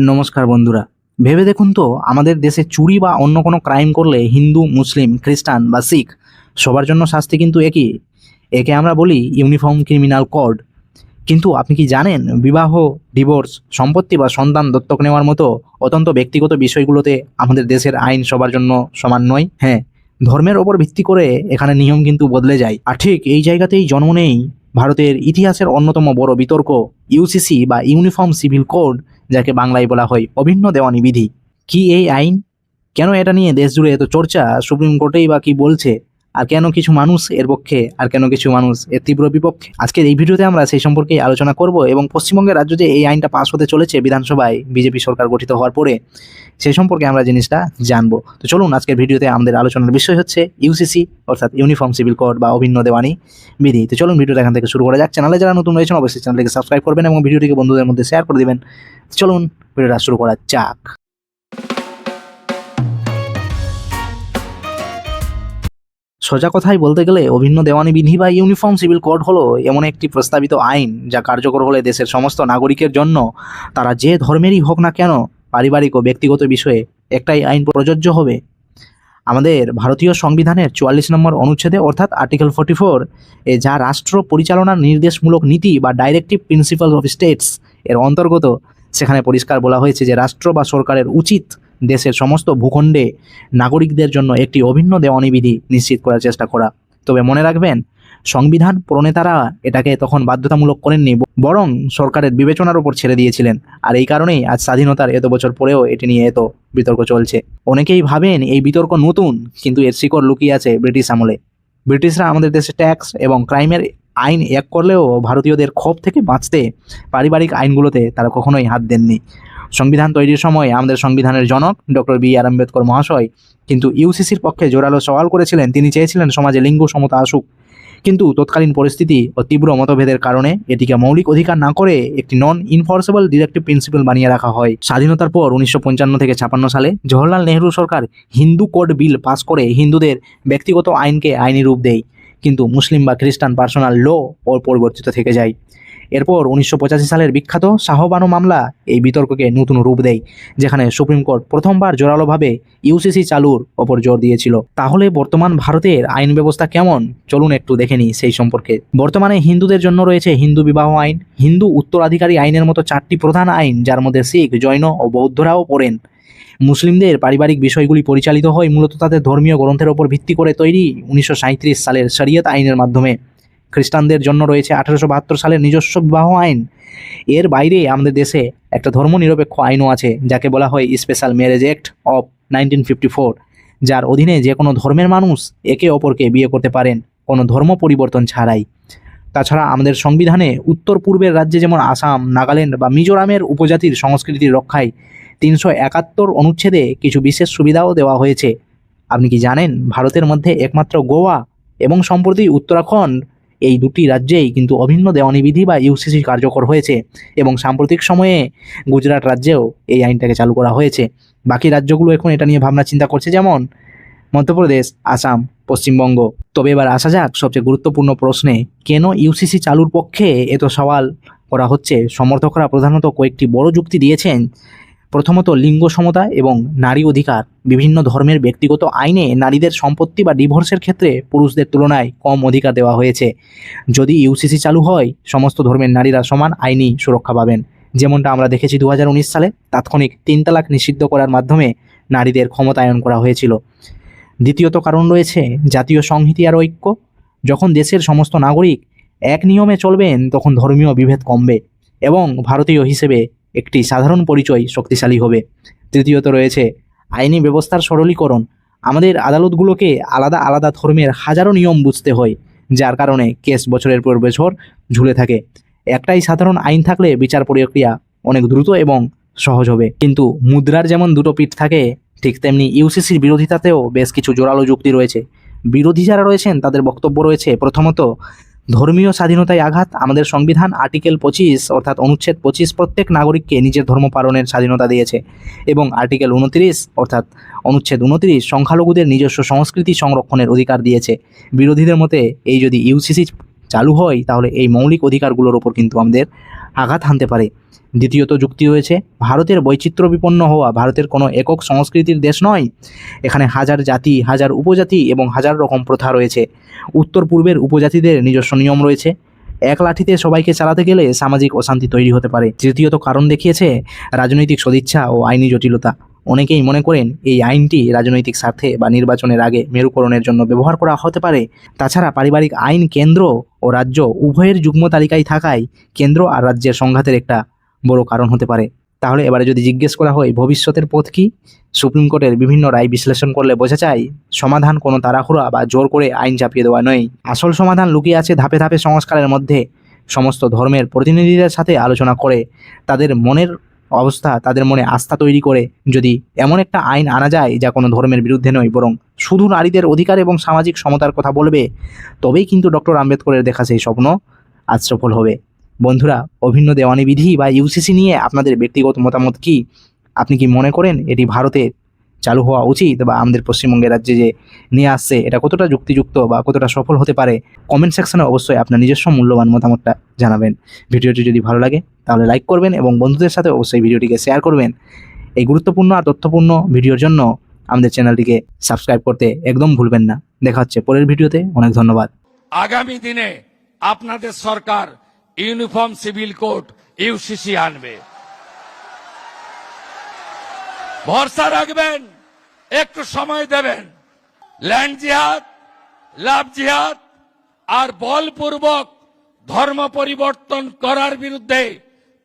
নমস্কার বন্ধুরা। ভেবে দেখুন তো, আমাদের দেশে চুরি বা অন্য কোনো ক্রাইম করলে হিন্দু, মুসলিম, খ্রিস্টান বা শিখ সবার জন্য শাস্তি কিন্তু একই। একে আমরা বলি ইউনিফর্ম ক্রিমিনাল কোড। কিন্তু আপনি কি জানেন, বিবাহ, ডিভোর্স, সম্পত্তি বা সন্তান দত্তক নেওয়ার মতো অত্যন্ত ব্যক্তিগত বিষয়গুলোতে আমাদের দেশের আইন সবার জন্য সমান নয়? হ্যাঁ, ধর্মের ওপর ভিত্তি করে এখানে নিয়ম কিন্তু বদলে যায়। আর ঠিক এই জায়গাতেই জন্ম নেই ভারতের ইতিহাসের অন্যতম বড় বিতর্ক, ইউসিসি বা ইউনিফর্ম সিভিল কোড, যাকে বাংলায় বলা হয় অভিন্ন দেওয়ানি বিধি। কি এই আইন? কেন এটা নিয়ে দেশ জুড়ে এত চর্চা? সুপ্রিম কোর্টেই বা কি বলছে? আর কেন কিছু মানুষ এর পক্ষে আর কেন কিছু মানুষ এর তীব্র বিপক্ষে? আজকের এই ভিডিওতে আমরা সেই সম্পর্কেই আলোচনা করব, এবং পশ্চিমবঙ্গের রাজ্য যে এই আইনটা পাস হতে চলেছে বিধানসভায় বিজেপি সরকার গঠিত হওয়ার পরে, সেই সম্পর্কে আমরা জিনিসটা জানবো। তো চলুন, আজকের ভিডিওতে আমাদের আলোচনার বিষয় হচ্ছে ইউসিসি অর্থাৎ ইউনিফর্ম সিভিল কোড বা অভিন্ন দেওয়ানি বিধি। তো চলুন ভিডিওটা এখান থেকে শুরু করা যাক। চ্যানেলে যারা নতুন রয়েছেন অবশ্যই চ্যানেলটিকে সাবস্ক্রাইব করবেন এবং ভিডিওটিকে বন্ধুদের মধ্যে শেয়ার করে দেবেন। চলুন ভিডিওটা শুরু করা যাক। সোজা কথায় বলতে গেলে অভিন্ন দেওয়ানি বিধি বা ইউনিফর্ম সিভিল কোড হলো এমন একটি প্রস্তাবিত আইন যা কার্যকর হলে দেশের সমস্ত নাগরিকের জন্য, তারা যে ধর্মেরই হোক না কেন, পারিবারিক ও ব্যক্তিগত বিষয়ে একটাই আইন প্রযোজ্য হবে। আমাদের ভারতীয় সংবিধানের 44 নম্বর অনুচ্ছেদে অর্থাৎ আর্টিকেল 44 এ, যা রাষ্ট্র পরিচালনার নির্দেশমূলক নীতি বা ডাইরেক্টিভ প্রিন্সিপাল অফ স্টেটস এর অন্তর্গত, সেখানে পরিষ্কার বলা হয়েছে যে রাষ্ট্র বা সরকারের উচিত দেশের সমস্ত ভূখণ্ডে নাগরিকদের জন্য একটি অভিন্ন দেওয়ানি বিধি নিশ্চিত করার চেষ্টা করা। তবে মনে রাখবেন, সংবিধান প্রণেতারা এটাকে তখন বাধ্যতামূলক করেননি, বরং সরকারের বিবেচনার উপর ছেড়ে দিয়েছিলেন। আর এই কারণেই আজ স্বাধীনতার এত বছর পরেও এটি নিয়ে এত বিতর্ক চলছে। অনেকেই ভাবেন এই বিতর্ক নতুন, কিন্তু এর শিকড় লুকিয়ে আছে ব্রিটিশ আমলে। ব্রিটিশরা আমাদের দেশে ট্যাক্স এবং ক্রাইমের আইন এক করলেও ভারতীয়দের ক্ষোভ থেকে বাঁচতে পারিবারিক আইনগুলোতে তারা কখনোই হাত দেননি। সংবিধান তৈরির সময় আমাদের সংবিধানের জনক ডক্টর বি.আর. আম্বেদকর মহাশয় কিন্তু ইউসিসির পক্ষে জোরালো সওয়াল করেছিলেন। তিনি চেয়েছিলেন সমাজে লিঙ্গ সমতা আসুক, কিন্তু তৎকালীন পরিস্থিতি ও তীব্র মতভেদের কারণে এটিকে মৌলিক অধিকার না করে একটি নন ইনফোর্সেবল ডিরেক্টিভ প্রিন্সিপাল বানিয়ে রাখা হয়। স্বাধীনতার পর 1955 থেকে 56 সালে জওহরলাল নেহরু সরকার হিন্দু কোড বিল পাস করে হিন্দুদের ব্যক্তিগত আইনকে আইনি রূপ দেয়, কিন্তু মুসলিম বা খ্রিস্টান পার্সোনাল ল পরিবর্তিত থেকে যায়। এরপর 1985 সালের বিখ্যাত শাহবানো মামলা এই বিতর্ককে নতুন রূপ দেয়, যেখানে সুপ্রিম কোর্ট প্রথমবার জোরালোভাবে ইউসিসি চালুর ওপর জোর দিয়েছিল। তাহলে বর্তমান ভারতের আইন ব্যবস্থা কেমন? চলুন একটু দেখে নিই সেই সম্পর্কে। বর্তমানে হিন্দুদের জন্য রয়েছে হিন্দু বিবাহ আইন, হিন্দু উত্তরাধিকারী আইনের মতো 4টি প্রধান আইন, যার মধ্যে শিখ, জৈন ও বৌদ্ধরাও পড়েন। মুসলিমদের পারিবারিক বিষয়গুলি পরিচালিত হয় মূলত তাদের ধর্মীয় গ্রন্থের ওপর ভিত্তি করে তৈরি 1937 সালের শরিয়ত আইনের মাধ্যমে। খ্রিস্টানদের জন্য রয়েছে 1872 সালের নিজস্ব বিবাহ আইন। এর বাইরে আমাদের দেশে একটা ধর্মনিরপেক্ষ আইনও আছে, যাকে বলা হয় স্পেশাল ম্যারেজ অ্যাক্ট অফ 1954, যার অধীনে যে কোনো ধর্মের মানুষ একে অপরকে বিয়ে করতে পারেন কোনো ধর্ম পরিবর্তন ছাড়াই। তাছাড়া আমাদের সংবিধানে উত্তর পূর্বের রাজ্যে যেমন আসাম, নাগাল্যান্ড বা মিজোরামের উপজাতির সংস্কৃতির রক্ষায় 371 অনুচ্ছেদে কিছু বিশেষ সুবিধাও দেওয়া হয়েছে। আপনি কি জানেন, ভারতের মধ্যে একমাত্র গোয়া এবং সম্প্রতি উত্তরাখণ্ড, এই দুটি রাজ্যেই কিন্তু অভিন্ন দেওয়ানি বিধি বা ইউসিসি কার্যকর হয়েছে, এবং সাম্প্রতিক সময়ে গুজরাট রাজ্যেও এই আইনটাকে চালু করা হয়েছে। বাকি রাজ্যগুলো এখন এটা নিয়ে ভাবনা চিন্তা করছে, যেমন মধ্যপ্রদেশ, আসাম, পশ্চিমবঙ্গ। তবে এবার আসা যাক সবচেয়ে গুরুত্বপূর্ণ প্রশ্নে, কেন ইউসিসি চালুর পক্ষে এত সওয়াল করা হচ্ছে? সমর্থকরা প্রধানত কয়েকটি বড় যুক্তি দিয়েছেন। প্রথমত, লিঙ্গ সমতা এবং নারী অধিকার। বিভিন্ন ধর্মের ব্যক্তিগত আইনে নারীদের সম্পত্তি বা ডিভোর্সের ক্ষেত্রে পুরুষদের তুলনায় কম অধিকার দেওয়া হয়েছে। যদি ইউসিসি চালু হয়, সমস্ত ধর্মের নারীরা সমান আইনি সুরক্ষা পাবেন, যেমনটা আমরা দেখেছি 2019 সালে তাৎক্ষণিক 3 তালাক নিষিদ্ধ করার মাধ্যমে নারীদের ক্ষমতায়ন করা হয়েছিল। দ্বিতীয়ত কারণ রয়েছে জাতীয় সংহতি আর ঐক্য। যখন দেশের সমস্ত নাগরিক এক নিয়মে চলবেন, তখন ধর্মীয় বিভেদ কমবে এবং ভারতীয় হিসেবে একটি সাধারণ পরিচয় শক্তিশালী হবে। তৃতীয়ত রয়েছে আইনি ব্যবস্থার সরলীকরণ। আমাদের আদালতগুলোকে আলাদা আলাদা ধর্মের হাজারো নিয়ম বুঝতে হয়, যার কারণে কেস বছরের পর বছর ঝুলে থাকে। একটাই সাধারণ আইন থাকলে বিচার প্রক্রিয়া অনেক দ্রুত এবং সহজ হবে। কিন্তু মুদ্রার যেমন দুটো পিঠ থাকে, ঠিক তেমনি ইউসিসির বিরোধিতাতেও বেশ কিছু জোরালো যুক্তি রয়েছে। বিরোধী যারা রয়েছেন তাদের বক্তব্য রয়েছে, প্রথমত, ধর্মীয় স্বাধীনতায় আঘাত। আমাদের সংবিধান আর্টিকেল 25 অর্থাৎ অনুচ্ছেদ 25 প্রত্যেক নাগরিককে নিজের ধর্ম পালনের স্বাধীনতা দিয়েছে, এবং আর্টিকেল 29 অর্থাৎ অনুচ্ছেদ 29 সংখ্যালঘুদের নিজস্ব সংস্কৃতি সংরক্ষণের অধিকার দিয়েছে। বিরোধীদের মতে এই যদি ইউসিসি চালু হয়, তাহলে এই মৌলিক অধিকারগুলোর ওপর কিন্তু আমাদের আঘাত হানতে পারে। দ্বিতীয়ত যুক্তি রয়েছে, ভারতের বৈচিত্র্য বিপন্ন হওয়া ভারতের কোনো একক সংস্কৃতির দেশ নয়। এখানে হাজার জাতি, হাজার উপজাতি এবং হাজার রকম প্রথা রয়েছে। উত্তর পূর্বের উপজাতিদের নিজস্ব নিয়ম রয়েছে। এক লাঠিতে সবাইকে চালাতে গেলে সামাজিক অশান্তি তৈরি হতে পারে। তৃতীয়ত কারণ দেখিয়েছে রাজনৈতিক সদিচ্ছা ও আইনি জটিলতা। অনেকেই মনে করেন এই আইনটি রাজনৈতিক স্বার্থে বা নির্বাচনের আগে মেরুকরণের জন্য ব্যবহার করা হতে পারে। তাছাড়া পারিবারিক আইন কেন্দ্র ও রাজ্য উভয়ের যুগ্ম তালিকায় থাকায় কেন্দ্র আর রাজ্যের সংঘাতের একটা বড় কারণ হতে পারে। তাহলে এবারে যদি জিজ্ঞেস করা হয় ভবিষ্যতের পথ কি, সুপ্রিম কোর্টের বিভিন্ন রায় বিশ্লেষণ করলে বোঝা যায় সমাধান কোনো তাড়াহুড়া বা জোর করে আইন চাপিয়ে দেওয়া নয়। আসল সমাধান লুকিয়ে আছে ধাপে ধাপে সংস্কারের মধ্যে। সমস্ত ধর্মের প্রতিনিধিদের সাথে আলোচনা করে তাদের মনের অবস্থা, তাদের মনে আস্থা তৈরি করে যদি এমন একটা আইন আনা যায় যা কোনো ধর্মের বিরুদ্ধে নয়, বরং শুধু নারীদের অধিকার এবং সামাজিক সমতার কথা বলবে, তবেই কিন্তু ডক্টর আম্বেদকরের দেখা সেই স্বপ্ন আজ সফল হবে। বন্ধুরা, অভিন্ন দেওয়ানি বিধি বা ইউসিসি নিয়ে আপনাদের ব্যক্তিগত মতামত কি? আপনি কি মনে করেন এটি ভারতে চালু হওয়া উচিত, বা আমাদের পশ্চিমবঙ্গের রাজ্যে যে নিয়ে আসছে এটা কতটা যুক্তিযুক্ত বা কতটা সফল হতে পারে? কমেন্ট সেকশনে অবশ্যই আপনার নিজস্ব মূল্যবান মতামতটা জানাবেন। ভিডিওটি যদি ভালো লাগে তাহলে লাইক করবেন এবং বন্ধুদের সাথে অবশ্যই ভিডিওটিকে শেয়ার করবেন। এই গুরুত্বপূর্ণ আর তথ্যপূর্ণ ভিডিওর জন্য আমাদের চ্যানেলটিকে সাবস্ক্রাইব করতে একদম ভুলবেন না। দেখা হচ্ছে পরের ভিডিওতে। অনেক ধন্যবাদ। আগামী দিনে আপনাদের সরকার ইউনিফর্ম সিভিল কোড ইউসিসি আনবে, ভরসা রাখবেন, একটু সময় দেবেন। ল্যান্ড জিহাদ, লাভ জিহাদ আর বলপূর্বক ধর্ম পরিবর্তন করার বিরুদ্ধে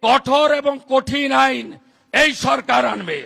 কঠোর এবং কঠিন আইন এই সরকার আনবে।